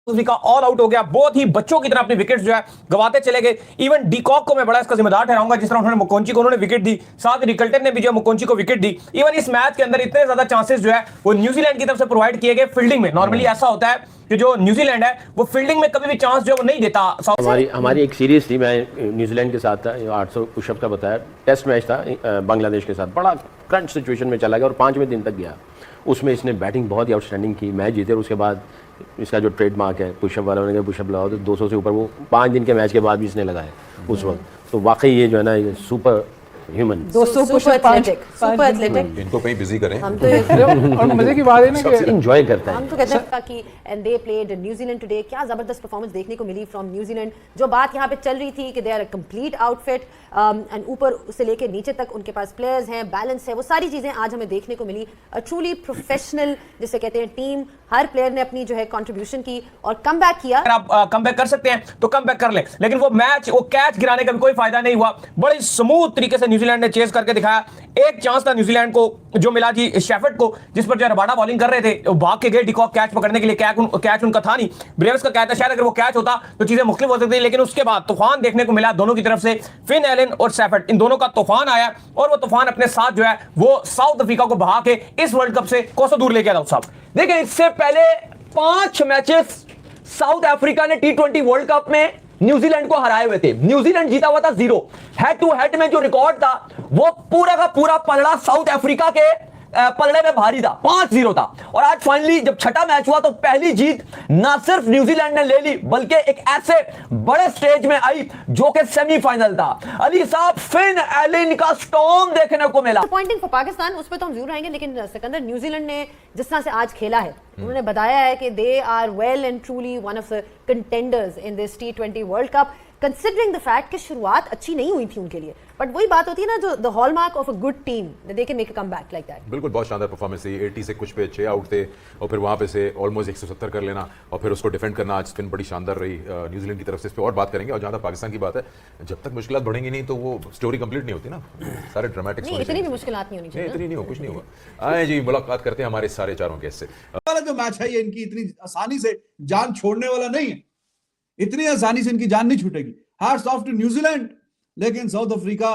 का all out हो गया, बहुत ही बच्चों की तरह अपनी विकेट जो है गवाते चले गए। इवन डीकॉक को मैं बड़ा इसका जिम्मेदार ठहराऊंगा, जिस तरह उन्होंने मुकोंची को उन्होंने विकेट दी, साथ ही रिकल्टन ने भी जो मुकोंची को विकेट दी। इवन इस मैच के अंदर इतने ज्यादा चांसेस जो है वो न्यूजीलैंड की तरफ से प्रोवाइड किए गए फील्डिंग में। नॉर्मली ऐसा होता है कि जो न्यूजीलैंड है वो फील्डिंग में कभी भी चांस जो है वो नहीं देता। हमारी एक सीरीज थी, मैं न्यूजीलैंड के साथ था, 800 पुशअप का बताया, टेस्ट मैच था बांग्लादेश के साथ, बड़ा क्रंच सिचुएशन में चला गया और 5वें दिन तक गया। उसमें इसने बैटिंग बहुत ही आउटस्टैंडिंग की, मैच जीते। और उसके बाद इसका जो ट्रेडमार्क है पुशअप वाला, उन्होंने पुशअप लगाओ तो 200 से ऊपर वो 5 दिन के मैच के बाद भी इसने लगाए उस वक्त। तो वाकई ये जो है ना, ये super human, 200 pushup, super athletic. इनको कहीं बिजी करें हम तो और मजे की बात है ना कि एंजॉय करता है। हम तो कहते हैं कि and they played New Zealand today. क्या जबरदस्त परफॉर्मेंस देखने को मिली फ्रॉम न्यूजीलैंड। जो बात यहाँ पे चल रही थी कि they are a complete outfit and ऊपर से लेके नीचे तक उनके पास प्लेयर्स हैं, बैलेंस है, वो सारी चीजें आज हमें देखने को मिली। अ ट्रूली प्रोफेशनल जिसे कहते हैं टीम, हर प्लेयर ने अपनी जो है कंट्रीब्यूशन की और कम बैक किया। अगर आप कम बैक कर सकते हैं तो कम बैक कर ले, लेकिन वो मैच, वो कैच गिराने का भी कोई फायदा नहीं हुआ। बड़े स्मूथ तरीके से न्यूजीलैंड ने चेस करके दिखाया। एक चांस था न्यूजीलैंड को जो मिला जी शेफर्ड को, जिस पर जो रबाडा बॉलिंग कर रहे थे, वो भाग के गए डिकॉक कैच पकड़ने के लिए। कैच उनका था नहीं, ब्रेव्स का कैच था। शायद अगर वो कैच होता तो चीजें मुख्तलिफ हो सकती, लेकिन उसके बाद तूफान देखने को मिला दोनों की तरफ से। फिन एलन और शेफर्ड, इन दोनों का तूफान आया और वो तूफान अपने साथ जो है वो साउथ अफ्रीका को बहा के इस वर्ल्ड कप से कोसों दूर लेके आया। साहब देखिए, इससे पहले 5 मैचेस साउथ अफ्रीका ने T20 वर्ल्ड कप में न्यूजीलैंड को हराए हुए थे। न्यूजीलैंड जीता हुआ था 0। हेड टू हेड में जो रिकॉर्ड था वो पूरा का पूरा पलड़ा साउथ अफ्रीका के पलड़े में भारी था, 5-0 था। और आज फाइनली जब छठा मैच हुआ तो पहली जीत ना सिर्फ न्यूजीलैंड ने ले ली, बल्कि एक ऐसे बड़े स्टेज में आई जो कि सेमीफाइनल था। अली साहब, फिन एलन का स्टॉर्म देखने को मिला। पॉइंटिंग फॉर पाकिस्तान, उस पर तो हम जरूर आएंगे, लेकिन सिकंदर, न्यूजीलैंड ने जिस तरह से आज खेला है, उन्होंने बताया है कि they are well and truly one of the contenders in this T20 world cup, considering the fact कि शुरुआत अच्छी नहीं हुई थी उनके लिए। बट वही बात होती है ना, जो the hallmark of a good team, they can make a comeback like that. बिल्कुल, बहुत शानदार परफॉर्मेंस थी। 80 से कुछ पे 6 आउट थे और फिर वहां पे से ऑलमोस्ट 170 कर लेना और फिर उसको डिफेंड करना। आज स्पिन बड़ी शानदार रही न्यूजीलैंड की तरफ से। इस पे और बात करेंगे। और जहां तक पाकिस्तान की बात है, जब तक मुश्किलात बढ़ेंगी नहीं तो वो स्टोरी कंप्लीट नहीं होती ना। सारे ड्रामेटिक्स नहीं, इतनी भी मुश्किलात नहीं होनी चाहिए। इतनी नहीं हो, कुछ नहीं होगा। आए जी, मुलाकात करते हैं हमारे सारे चारों गेस्ट से। वाला जो मैच है, ये इनकी इतनी आसानी से जान छोड़ने वाला नहीं है। इतनी आसानी से इनकी जान नहीं छूटेगी। हैट्स ऑफ टू न्यूजीलैंड, लेकिन South Africa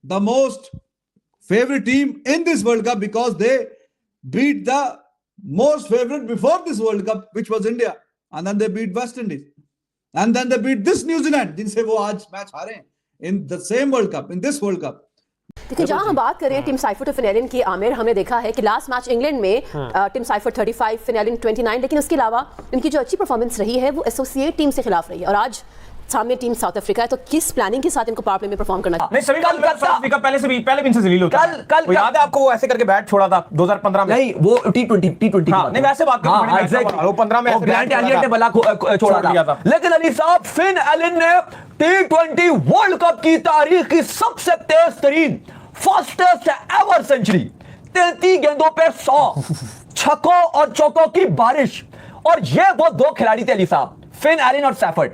the most favourite team in this world cup because they beat the most favourite before this world cup which was India, and then they beat West Indies, and then they beat this New Zealand जिनसे वो आज match हारे हैं in the same world cup, in this world cup. देखिए, जहां हम बात करें टीम साइफर्ट और फिन एलन की, आमिर, हमने देखा है कि लास्ट मैच इंग्लैंड में टीम साइफर्ट 35, फिन एलन 29, लेकिन उसके अलावा इनकी जो अच्छी परफॉर्मेंस रही है वो एसोसिएट टीम से खिलाफ रही है। और आज सामने टीम साउथ अफ्रीका है, तो किस प्लानिंग के साथ इनको पावर प्ले में परफॉर्म करना नहीं, सभी साउथ अफ्रीका पहले से भी इनसे जलील होता है। कल याद है आपको, वो ऐसे करके बैट छोड़ा था 2015 में। नहीं, वो T20 हाँ, नहीं वैसे बात हाँ, एग्जैक्टली, वो 15 में ग्रांट एलियट ने बला छोड़ा था। लेकिन अली साहब, फिन एलन ने T20 वर्ल्ड कप की तारीख की सबसे तेज तरीन फास्टेस्ट एवर सेंचुरी, 33 गेंदों पे 100 छक्कों और चौकों की बारिश। और ये वो 2 खिलाड़ी थे अली साहब, फिन एलन और सैफर्ड।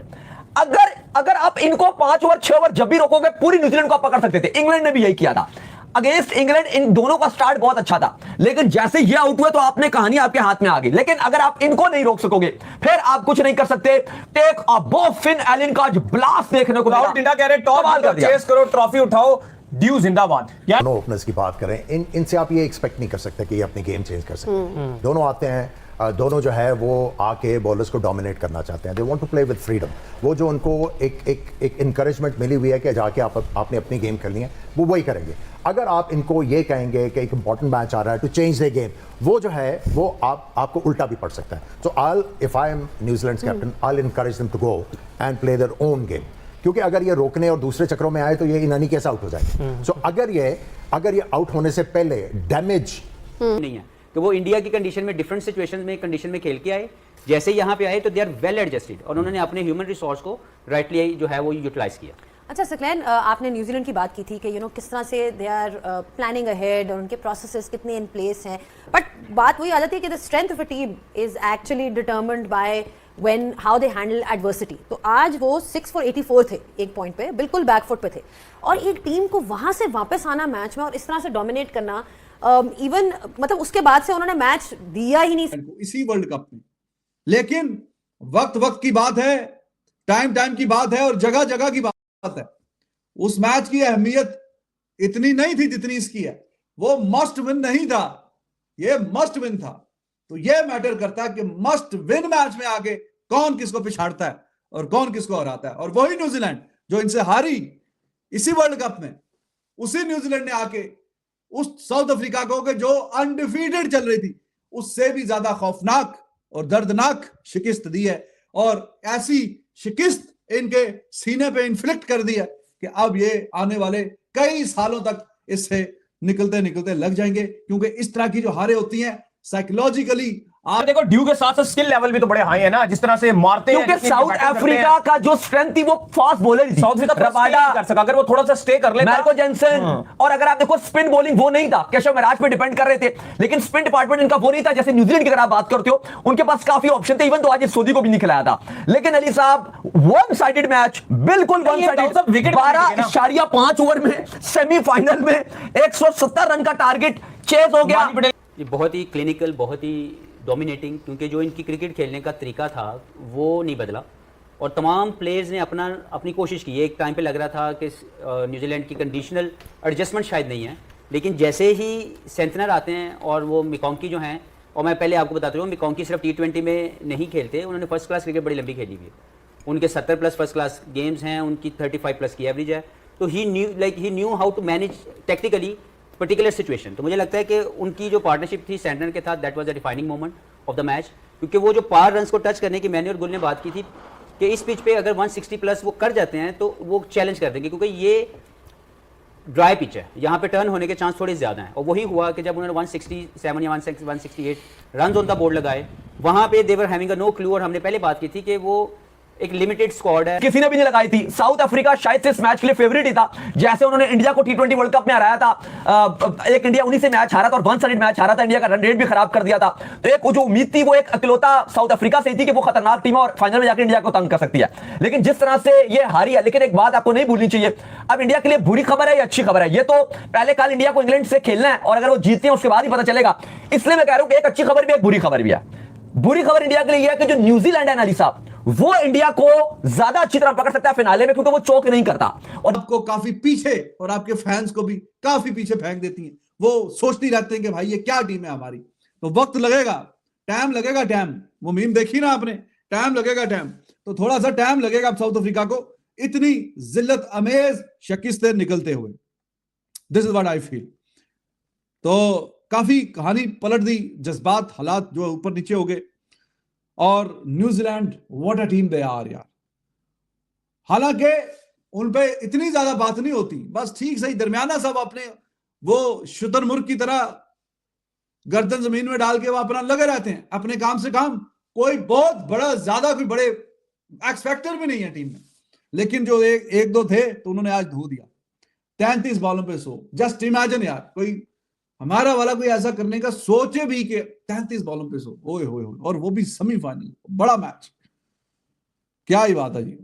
अगर आप इनको 5 ओवर 6 ओवर जब भी रोकोगे, पूरी न्यूजीलैंड को आप पकड़ सकते थे। इंग्लैंड ने भी यही किया था अगेंस्ट इंग्लैंड। इन दोनों का स्टार्ट बहुत अच्छा था, लेकिन जैसे ये आउट हुए तो आपने कहानी आपके हाथ में आ गई। लेकिन अगर आप इनको नहीं रोक सकोगे, फिर आप कुछ नहीं कर सकते। टेक अ बो, फिन एलन का जो ब्लास्ट देखने को राहुल टिंडा कह रहे टॉप चेस करो, ट्रॉफी उठाओ, ड्यू जिंदाबाद। दोनों ओपनर्स की बात करें, इनसे आप ये एक्सपेक्ट नहीं कर सकते कि ये अपनी गेम चेंज कर सकते। दोनों आते हैं, दोनों जो है वो आके बॉलर्स को डोमिनेट करना चाहते हैं। They want to play with freedom. वो जो उनको एक इनकरेजमेंट मिली हुई है कि जाके आपने अपनी गेम करनी है, वो वही करेंगे। अगर आप इनको ये कहेंगे कि एक इंपॉर्टेंट मैच आ रहा है टू चेंज द गेम, वो जो है वो आपको उल्टा भी पड़ सकता है। So if I am New Zealand's captain, I will encourage them to go and play their own game, क्योंकि अगर ये रोकने और दूसरे चक्रों में आए तो ये इनानी कैसे आउट हो जाएगा। सो अगर ये आउट होने से पहले डैमेज नहीं है कि वो इंडिया की कंडीशन में, डिफरेंट सिचुएशंस में, कंडीशन में खेल के आए, जैसे यहाँ पे आए तो दे आर वेल एडजस्टेड और उन्होंने अपने ह्यूमन रिसोर्स को राइटली जो है वो यूटिलाइज किया। अच्छा सकलैन, आपने न्यूजीलैंड की बात की थी कि किस तरह से दे आर प्लानिंग अहेड और उनके प्रोसेसेस कितने इन प्लेस हैं, बट बात वही आ जाती है कि the strength of a team is actually determined by when how they handle adversity. तो आज वो 6 for 84 थे, एक पॉइंट पे बिल्कुल बैकफुट पे थे, और एक टीम को वहां से वापस आना मैच में और इस तरह से डोमिनेट करना, इवन मतलब उसके बाद से उन्होंने मैच दिया ही नहीं इसी वर्ल्ड कप में। लेकिन वक्त वक्त की बात है, टाइम टाइम की बात है और जगह जगह की बात है। उस मैच की अहमियत इतनी नहीं थी जितनी इसकी है। वो मस्ट विन नहीं था, ये मस्ट विन था। तो ये मैटर करता है कि मस्ट विन मैच में आके कौन किसको पिछाड़ता है और कौन किसको हराता है। और वही न्यूजीलैंड जो इनसे हारी इसी वर्ल्ड कप में, उसी न्यूजीलैंड ने आके उस साउथ अफ्रीका को जो अनडिफीटेड चल रही थी उससे भी ज्यादा खौफनाक और दर्दनाक शिकस्त दी है। और ऐसी शिकस्त इनके सीने पे इन्फ्लिक्ट कर दी है कि अब ये आने वाले कई सालों तक इससे निकलते निकलते लग जाएंगे, क्योंकि इस तरह की जो हारें होती हैं साइकोलॉजिकली आप देखो ड्यू के साथ स्किल लेवल भी तो बड़े हाई है ना, जिस तरह से मारते हैं। क्योंकि साउथ अफ्रीका का जो स्ट्रेंथ थी वो फास्ट बॉलर थी। साउथ अफ्रीका रबाडा कर सका, अगर वो थोड़ा सा स्टे कर लेता। मार्को जेनसन, और अगर आप देखो स्पिन बॉलिंग वो नहीं था, केशव महाराज पे डिपेंड कर रहे थे, लेकिन स्पिन डिपार्टमेंट इनका वो नहीं था। जैसे न्यूजीलैंड की अगर आप बात करते हो, उनके पास काफी ऑप्शन थे, इवन तो आज सऊदी को भी नहीं खिलाया था। लेकिन अली साहब वन साइडेड मैच, बिल्कुल वन साइडेड, 12.5 ओवर में सेमीफाइनल में 170 रन का टारगेट चेज हो गया। ये बहुत ही क्लिनिकल, बहुत ही डोमिनेटिंग, क्योंकि जो इनकी क्रिकेट खेलने का तरीका था वो नहीं बदला और तमाम प्लेयर्स ने अपनी कोशिश की। एक टाइम पे लग रहा था कि न्यूजीलैंड की कंडीशनल एडजस्टमेंट शायद नहीं है, लेकिन जैसे ही सेंटनर आते हैं और वो मिकोंकी जो हैं, और मैं पहले आपको बताता हूँ मिकोंकी सिर्फ T20 में नहीं खेलते, उन्होंने फर्स्ट क्लास क्रिकेट बड़ी लंबी खेली हुई है। उनके 70+ फर्स्ट क्लास गेम्स हैं, उनकी 35+ की एवरेज है। तो he knew how to manage technically particular situation. तो मुझे लगता है कि उनकी जो पार्टनरशिप थी सेंटनर के साथ, that was the defining moment of the match, क्योंकि वो जो पार रन्स को टच करने की मैंने और गुल ने बात की थी कि इस पिच पे अगर 160+ वो कर जाते हैं तो वो चैलेंज कर देंगे, क्योंकि ये ड्राई पिच है, यहाँ पे टर्न होने के चांस थोड़े ज़्यादा हैं। और वही हुआ कि जब उन्होंने 167 या 168 रन ऑन द बोर्ड लगाए, वहाँ पे they were having a no clue. और हमने पहले बात की थी कि वो एक लिमिटेड स्क्वाड है, किसी ने भी नहीं लगाई थी। साउथ अफ्रीका शायद से इस मैच के लिए फेवरेट ही था। जैसे उन्होंने इंडिया को T20 वर्ल्ड कप में हराया था, एक इंडिया उन्हीं से मैच हारा था और वन साइडेड मैच हारा था, इंडिया का रन रेट भी खराब कर दिया था। तो एक जो उम्मीद थी वो एक अकेलौता साउथ अफ्रीका से थी कि वो खतरनाक टीम है और फाइनल में जाकर इंडिया को तंग कर सकती है। लेकिन जिस तरह से ये हारी है, लेकिन एक बात आपको नहीं भूलनी चाहिए, अब इंडिया के लिए बुरी खबर है या अच्छी खबर है, ये तो पहले कल इंडिया को इंग्लैंड से खेलना है और अगर वो जीतते हैं उसके बाद ही पता चलेगा। इसलिए मैं कह रहा हूं कि एक अच्छी खबर भी एक बुरी खबर भी है। बुरी खबर इंडिया के लिए यह है कि जो न्यूजीलैंड है ना अली साहब, वो इंडिया को ज्यादा अच्छी तरह पकड़ सकता है फिनाले में, क्योंकि वो चौक नहीं करता और आपको काफी पीछे और आपके फैंस को भी काफी पीछे फेंक देती हैं। वो सोचती रहते हैं कि भाई ये क्या टीम है हमारी। तो वक्त लगेगा, टाइम लगेगा, टाइम, वो मीम देखी ना आपने, टाइम लगेगा, टाइम। तो थोड़ा सा टाइम लगेगा अब साउथ अफ्रीका को इतनी जिल्लत अमेज शिकस्त निकलते हुए। This is what I feel. तो काफी कहानी पलट दी, जज्बात हालात जो ऊपर नीचे हो गए। और New Zealand what a team they are यार। हालांकि उन पे इतनी ज्यादा बात नहीं होती, बस ठीक सही दरमियाना सब अपने वो शुतुरमुर्ग की तरह गर्दन जमीन में डाल के वो अपना लगे रहते हैं, अपने काम से काम। कोई बहुत बड़ा ज्यादा कोई बड़े एक्स फैक्टर भी नहीं है टीम में। लेकिन जो एक दो थे तो उन्होंने आज धो दिया 33 बॉलों पे 100। जस्ट इमेजिन यार, कोई हमारा वाला कोई ऐसा करने का सोचे भी कि 33 बॉलों पे 100, ओए होए, और वो भी सेमीफाइनल, बड़ा मैच, क्या ही बात है जी।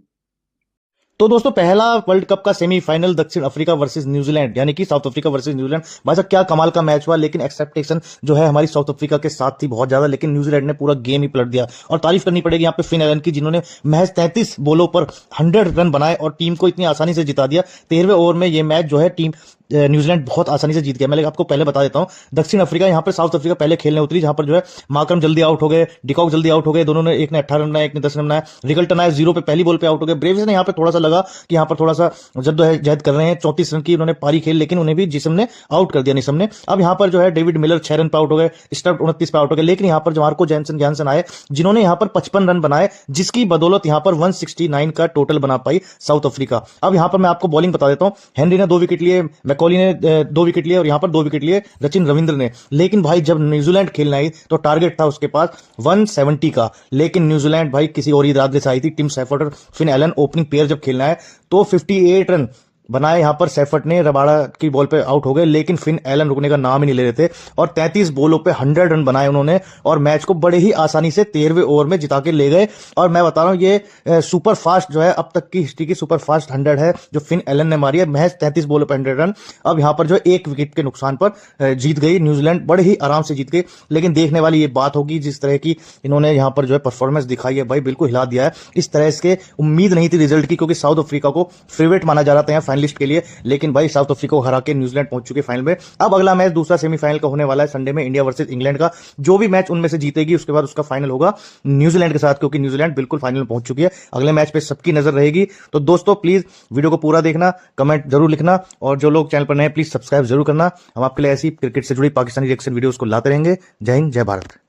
तो दोस्तों पहला वर्ल्ड कप का सेमीफाइनल दक्षिण अफ्रीका वर्सेस न्यूजीलैंड, यानी कि साउथ अफ्रीका वर्सेस न्यूजीलैंड। भाई साहब क्या कमाल का मैच हुआ, लेकिन एक्सपेक्टेशन जो है हमारी साउथ अफ्रीका के साथ थी बहुत ज्यादा, लेकिन न्यूजीलैंड ने पूरा गेम ही पलट दिया। और तारीफ करनी पड़ेगी यहाँ पे फिन एलन की, जिन्होंने महज 33 बॉलों पर 100 रन बनाए और टीम को इतनी आसानी से जिता दिया। 13वें ओवर में ये मैच जो है टीम न्यूजीलैंड बहुत आसानी से जीत गया। मैं आपको पहले बता देता हूं, दक्षिण अफ्रीका यहाँ पर साउथ अफ्रीका पहले खेलने उतरी, जहां पर जो है मार्करम जल्दी आउट हो गए, डिकॉक जल्दी आउट हो गए, दोनों ने, एक ने 18 रन बनाए, एक ने 10 रन बनाए। रिगल्टन आए 0 पे पहली बॉल पे आउट हो गए। ब्रेव्स ने यहाँ पे थोड़ा सा लगा कि यहाँ पर थोड़ा सा जद्दोजहद कर रहे हैं, 34 रन की उन्होंने पारी खेल, लेकिन उन्हें भी जिस्म ने आउट कर दिया, निसम ने। अब यहाँ पर जो है डेविड मिलर 6 रन पे आउट हो गए, स्टर्ट 29 पे आउट हो गए। लेकिन यहाँ पर जो मार्को जैनसन आए, जिन्होंने यहाँ पर 55 रन बनाए, जिसकी बदौलत यहाँ पर 169 का टोटल बना पाई साउथ अफ्रीका। अब यहाँ पर मैं आपको बॉलिंग बता देता हूं, हेनरी ने 2 विकेट लिए, मैकॉली ने 2 विकेट लिए और यहां पर 2 विकेट लिए सचिन रविंद्र ने। लेकिन भाई जब न्यूजीलैंड खेलने आई तो टारगेट था उसके पास 170 का, लेकिन न्यूजीलैंड भाई किसी और इरादे से आई थी। टिम सैफर्ड और फिन एलन ओपनिंग पेयर जब खेलना है तो 58 रन बनाए यहाँ पर सेफर्ट ने रबाड़ा की बॉल पे आउट हो गए, लेकिन फिन एलन रुकने का नाम ही नहीं ले रहे थे और 33 बॉलों पे 100 रन बनाए उन्होंने और मैच को बड़े ही आसानी से 13वें ओवर में जिता के ले गए। और मैं बता रहा हूं ये सुपर फास्ट जो है अब तक की हिस्ट्री की सुपर फास्ट 100 है जो फिन एलन ने मारी है, महज 33 बॉलों पे 100 रन। अब यहाँ पर जो एक विकेट के नुकसान पर जीत गई न्यूजीलैंड, बड़े ही आराम से जीत गई। लेकिन देखने वाली ये बात होगी जिस तरह की इन्होंने यहाँ पर जो है परफॉर्मेंस दिखाई है, भाई बिल्कुल हिला दिया है। इस तरह इसके उम्मीद नहीं थी रिजल्ट की, क्योंकि साउथ अफ्रीका को फेवरेट माना जा रहा था यहाँ फाइनलिस्ट के लिए, लेकिन भाई साउथ अफ्रीका को हरा के न्यूजीलैंड पहुंच चुके फाइनल में। अब अगला मैच दूसरा सेमीफाइनल का होने वाला है संडे में, इंडिया वर्सेस इंग्लैंड का। जो भी मैच उनमें से जीतेगी उसके बाद उसका फाइनल होगा न्यूजीलैंड के साथ, क्योंकि न्यूजीलैंड बिल्कुल फाइनल में पहुंच चुकी है। अगले मैच पे सबकी नजर रहेगी। तो दोस्तों प्लीज वीडियो को पूरा देखना, कमेंट जरूर लिखना और जो लोग चैनल पर नए प्लीज सब्सक्राइब जरूर करना। हम आपके लिए ऐसी क्रिकेट से जुड़ी पाकिस्तानी रिएक्शन वीडियोस को लाते रहेंगे। जय हिंद, जय भारत।